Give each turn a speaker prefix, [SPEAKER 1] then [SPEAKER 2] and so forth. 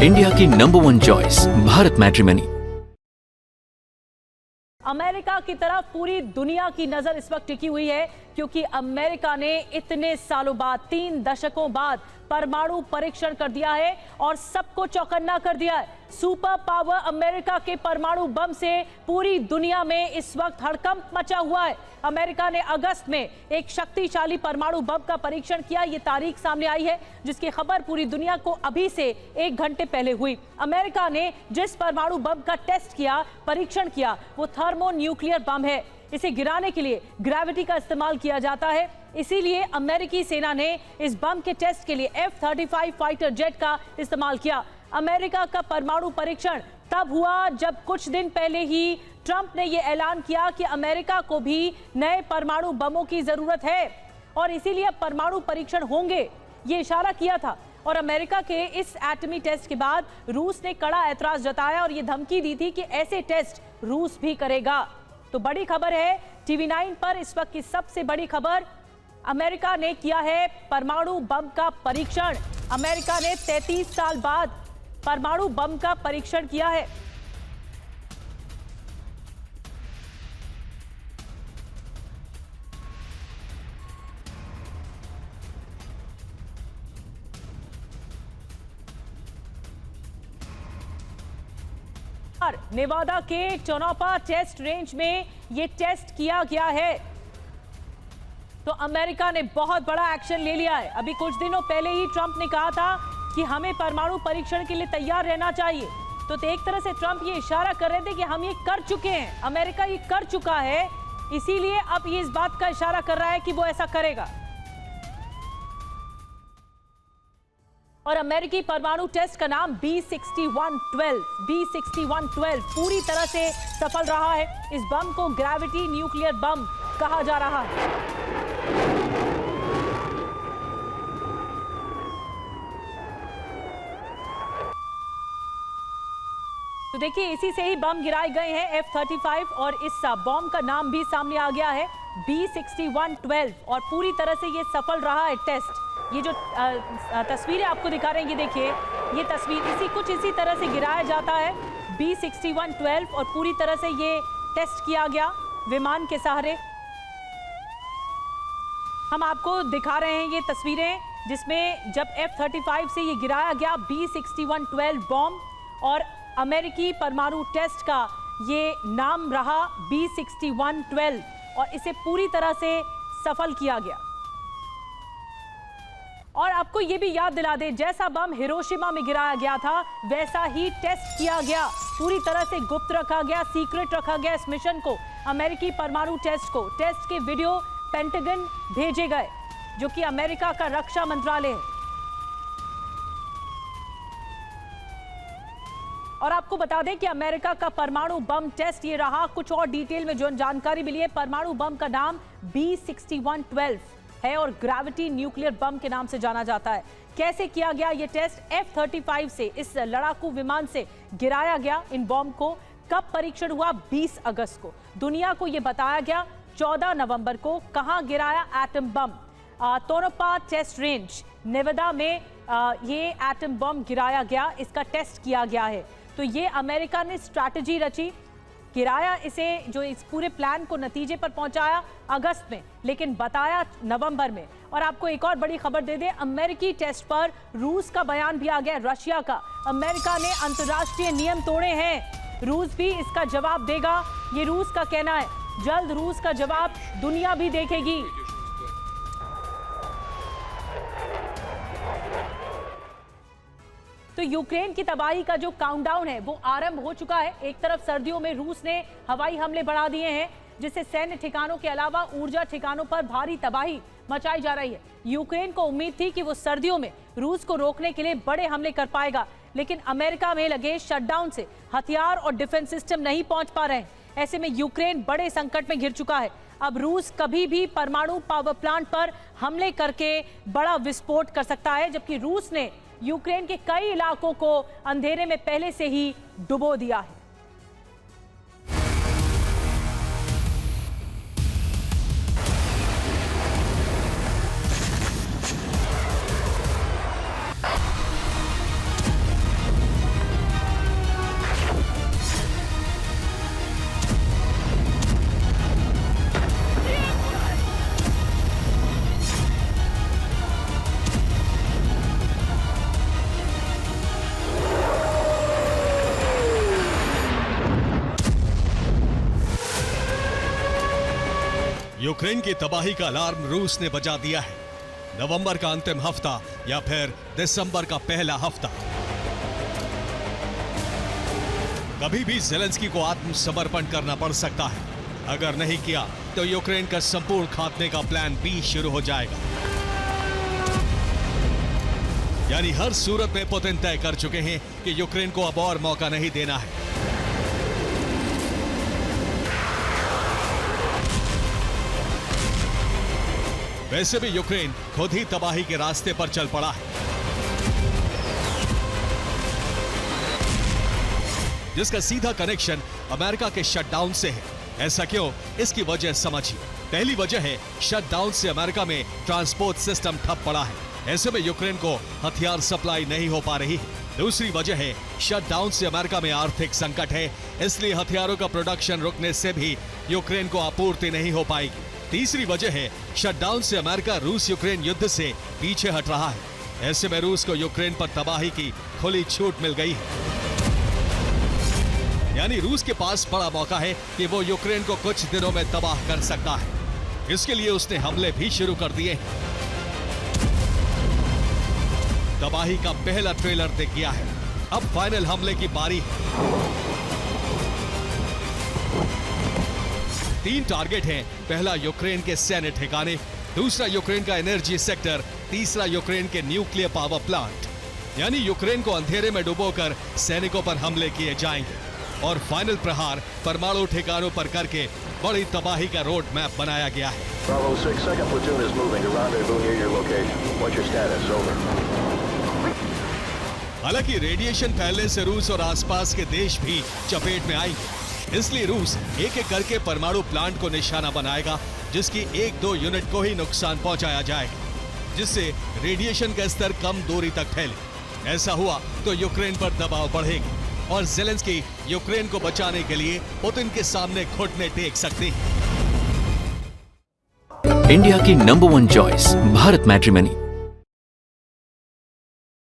[SPEAKER 1] India की number 1 choice Bharat matrimony.
[SPEAKER 2] America की तरफ पूरी दुनिया की नजर इस वक्त टिकी हुई है, क्योंकि अमेरिका ने इतने सालों बाद, 3 दशकों बाद परमाणु परीक्षण कर दिया है और सबको चौकन्ना कर दिया है। सुपर पावर अमेरिका के परमाणु बम से पूरी दुनिया में इस वक्त हड़कंप मचा हुआ है। अमेरिका ने अगस्त में एक शक्तिशाली परमाणु बम का परीक्षण किया। ये तारीख सामने आई है जिसकी खबर पूरी दुनिया को अभी से 1 घंटे पहले हुई। अमेरिका ने जिस परमाणु बम का टेस्ट किया, परीक्षण किया, वो थर्मोन्यूक्लियर बम है। इसे गिराने के लिए ग्रेविटी का इस्तेमाल किया जाता है। इसीलिए अमेरिकी सेना ने इस बम के टेस्ट के लिए F-35 फाइटर जेट का इस्तेमाल किया। अमेरिका का परमाणु परीक्षण तब हुआ जब कुछ दिन पहले ही ट्रंप ने यह ऐलान किया कि अमेरिका को भी नए परमाणु बमों की जरूरत है और इसीलिए परमाणु परीक्षण होंगे, ये इशारा किया था। और अमेरिका के इस एटमी टेस्ट के बाद रूस ने कड़ा ऐतराज जताया और ये धमकी दी थी कि ऐसे टेस्ट रूस भी करेगा। तो बड़ी खबर है TV9 पर इस वक्त की सबसे बड़ी खबर, अमेरिका ने किया है परमाणु बम का परीक्षण। अमेरिका ने 33 साल बाद परमाणु बम का परीक्षण किया है। नेवादा के टोनापा टेस्ट रेंज में यह टेस्ट किया गया है। तो अमेरिका ने बहुत बड़ा एक्शन ले लिया है। अभी कुछ दिनों पहले ही ट्रंप ने कहा था कि हमें परमाणु परीक्षण के लिए तैयार रहना चाहिए। तो एक तरह से ट्रंप ये इशारा कर रहे थे कि हम ये कर चुके हैं, अमेरिका ये कर चुका है, इसीलिए अब ये इस बात का इशारा कर रहा है कि वो ऐसा करेगा। और अमेरिकी परमाणु टेस्ट का नाम B6112 पूरी तरह से सफल रहा है। इस बम को ग्रेविटी न्यूक्लियर बम कहा जा रहा है। तो देखिए, इसी से ही बम गिराए गए हैं F-35 और इस बम का नाम भी सामने आ गया है B6112 और पूरी तरह से ये सफल रहा है टेस्ट। ये जो तस्वीरें आपको दिखा रहे हैं, ये देखिए, ये तस्वीर कुछ इसी तरह से गिराया जाता है B6112 और पूरी तरह से ये टेस्ट किया गया विमान के सहारे। हम आपको दिखा रहे हैं ये तस्वीरें जिसमें जब F-35 से ये गिराया गया B6112 बॉम्ब और अमेरिकी परमाणु टेस्ट का ये नाम रहा B6112 और इसे पूरी तरह से सफल किया गया। और आपको ये भी याद दिला दें, जैसा बम हिरोशिमा में गिराया गया था वैसा ही टेस्ट किया गया, पूरी तरह से गुप्त रखा गया, सीक्रेट रखा गया इस मिशन को, अमेरिकी परमाणु टेस्ट को। टेस्ट के वीडियो पेंटागन भेजे गए, जो कि अमेरिका का रक्षा मंत्रालय है। और आपको बता दें कि अमेरिका का परमाणु बम टेस्ट ये रहा। कुछ और डिटेल में जो जानकारी मिली है, परमाणु बम का नाम B6112 है और ग्रेविटी न्यूक्लियर बम के नाम से जाना जाता है। कैसे किया गया ये टेस्ट? F-35 से, इस लड़ाकू विमान से गिराया गया इन बम को। कब परीक्षण हुआ? 20 अगस्त को। दुनिया को यह बताया गया 14 नवंबर को। कहां गिराया atom bomb? Tonopah test range Nevada में ये एटम बम गिराया गया, इसका टेस्ट किया गया है। तो ये अमेरिका ने स्ट्रैटेजी रची, गिराया इसे, जो इस पूरे प्लान को नतीजे पर पहुंचाया अगस्त में, लेकिन बताया नवंबर में। और आपको एक और बड़ी खबर दे दें, अमेरिकी टेस्ट पर रूस का बयान भी आ गया, रशिया का। अमेरिका ने अंतर्राष्ट्रीय नियम तोड़े हैं, रूस भी इसका जवाब देगा, ये रूस का कहना है। जल्द रूस का जवाब दुनिया भी देखेगी। तो यूक्रेन की तबाही का जो काउंटडाउन है वो आरंभ हो चुका है। एक तरफ सर्दियों में रूस ने हवाई हमले बढ़ा दिए हैं, जिससे सैन्य ठिकानों के अलावा ऊर्जा ठिकानों पर भारी तबाही मचाई जा रही है। यूक्रेन को उम्मीद थी कि वो सर्दियों में रूस को रोकने के लिए बड़े हमले कर पाएगा, लेकिन अमेरिका में लगे शटडाउन से हथियार और डिफेंस सिस्टम नहीं पहुंच पा रहे हैं। ऐसे में यूक्रेन बड़े संकट में घिर चुका है। अब रूस कभी भी परमाणु पावर प्लांट पर हमले करके बड़ा विस्फोट कर सकता है, जबकि रूस ने यूक्रेन के कई इलाकों को अंधेरे में पहले से ही डुबो दिया है।
[SPEAKER 3] यूक्रेन की तबाही का अलार्म रूस ने बजा दिया है। नवंबर का अंतिम हफ्ता या फिर दिसंबर का पहला हफ्ता। कभी भी ज़ेलेंस्की को आत्मसमर्पण करना पड़ सकता है। अगर नहीं किया तो यूक्रेन का संपूर्ण खात्मे का प्लान बी शुरू हो जाएगा। यानी हर सूरत में पुतिन तय कर चुके हैं कि यूक्रेन को अब और मौका नहीं देना है। वैसे भी यूक्रेन खुद ही तबाही के रास्ते पर चल पड़ा है, जिसका सीधा कनेक्शन अमेरिका के शटडाउन से है। ऐसा क्यों, इसकी वजह समझिए। पहली वजह है शटडाउन से अमेरिका में ट्रांसपोर्ट सिस्टम ठप पड़ा है। ऐसे में यूक्रेन को हथियार सप्लाई नहीं हो पा रही है। दूसरी वजह है शटडाउन से अमेरिका में आर्थिक संकट है, इसलिए हथियारों का प्रोडक्शन रुकने से भी यूक्रेन को आपूर्ति नहीं हो पाएगी। तीसरी वजह है शटडाउन से अमेरिका रूस यूक्रेन युद्ध से पीछे हट रहा है। ऐसे में रूस को यूक्रेन पर तबाही की खुली छूट मिल गई है। यानी रूस के पास बड़ा मौका है कि वो यूक्रेन को कुछ दिनों में तबाह कर सकता है। इसके लिए उसने हमले भी शुरू कर दिए हैं। तबाही का पहला ट्रेलर दिख गया है, अब फाइनल हमले की बारी है। 3 टारगेट हैं। पहला यूक्रेन के सैन्य ठिकाने, दूसरा यूक्रेन का एनर्जी सेक्टर, तीसरा यूक्रेन के न्यूक्लियर पावर प्लांट। यानी यूक्रेन को अंधेरे में डुबोकर सैनिकों पर हमले किए जाएंगे और फाइनल प्रहार परमाणु ठिकानों पर करके बड़ी तबाही का रोड मैप बनाया गया है।
[SPEAKER 4] Bravo 6, second platoon is moving to rendezvous near your location. What's your status? Over.
[SPEAKER 3] हालांकि रेडिएशन फैलने से रूस और आसपास के देश भी चपेट में आएंगे, इसलिए रूस एक एक करके परमाणु प्लांट को निशाना बनाएगा, जिसकी 1-2 यूनिट को ही नुकसान पहुंचाया जाएगा, जिससे रेडिएशन का स्तर कम दूरी तक फैले। ऐसा हुआ तो यूक्रेन पर दबाव बढ़ेगा और ज़ेलेंस्की यूक्रेन को बचाने के लिए पुतिन के सामने घुटने टेक सकते हैं।
[SPEAKER 1] इंडिया की नंबर 1 चॉइस भारत मैट्रिमनी।